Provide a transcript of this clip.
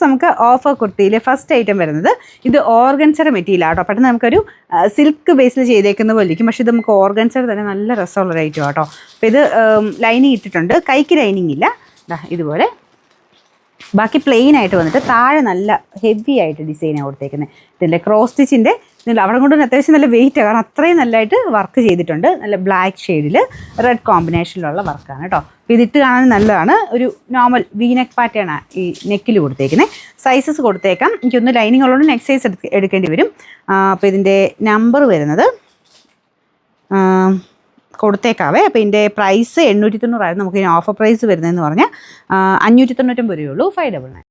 നമുക്ക് offer കുർത്തിയിലെ first item വരുന്നത് ഇത് ഓർഗൻസർ മെറ്റീരിയൽ ആട്ടോ. പെട്ടെന്ന് നമുക്കൊരു സിൽക്ക് ബേസിൽ ചെയ്തേക്കുന്ന പോലെ ഇരിക്കും, പക്ഷേ ഇത് നമുക്ക് ഓർഗൻസർ തന്നെ നല്ല രസമുള്ള ഐറ്റം ആട്ടോ. അപ്പോൾ ഇത് ലൈനിങ് ഇട്ടിട്ടുണ്ട്, കൈക്ക് ലൈനിങ് ഇല്ല, ഇതുപോലെ ബാക്കി പ്ലെയിൻ ആയിട്ട് വന്നിട്ട് താഴെ നല്ല ഹെവി ആയിട്ട് ഡിസൈനാണ് കൊടുത്തേക്കുന്നത്. ഇതിൻ്റെ ക്രോസ് സ്റ്റിച്ചിൻ്റെ അവിടെ കൊണ്ട് അത്യാവശ്യം നല്ല വെയിറ്റ് ആണ്, കാരണം അത്രയും നല്ലതായിട്ട് വർക്ക് ചെയ്തിട്ടുണ്ട്. നല്ല ബ്ലാക്ക് ഷെയ്ഡിൽ റെഡ് കോമ്പിനേഷനിലുള്ള വർക്കാണ് കേട്ടോ. അപ്പോൾ ഇതിട്ട് കാണാൻ നല്ലതാണ്. ഒരു നോർമൽ വീനെക്ക് പാറ്റേൺ ഈ നെക്കിൽ കൊടുത്തേക്കുന്നത്. സൈസസ് കൊടുത്തേക്കാം, എനിക്കൊന്ന് ലൈനിങ് ഉള്ളതുകൊണ്ട് നെക്സ്റ്റ് സൈസ് എടുക്കേണ്ടി വരും. അപ്പോൾ ഇതിൻ്റെ നമ്പർ വരുന്നത് കൊടുത്തേക്കാവേ. അപ്പോൾ ഇതിൻ്റെ പ്രൈസ് 890 നമുക്ക് ഓഫർ പ്രൈസ് വരുന്നതെന്ന് പറഞ്ഞാൽ 599 രൂപയേ ഉള്ളൂ. 599.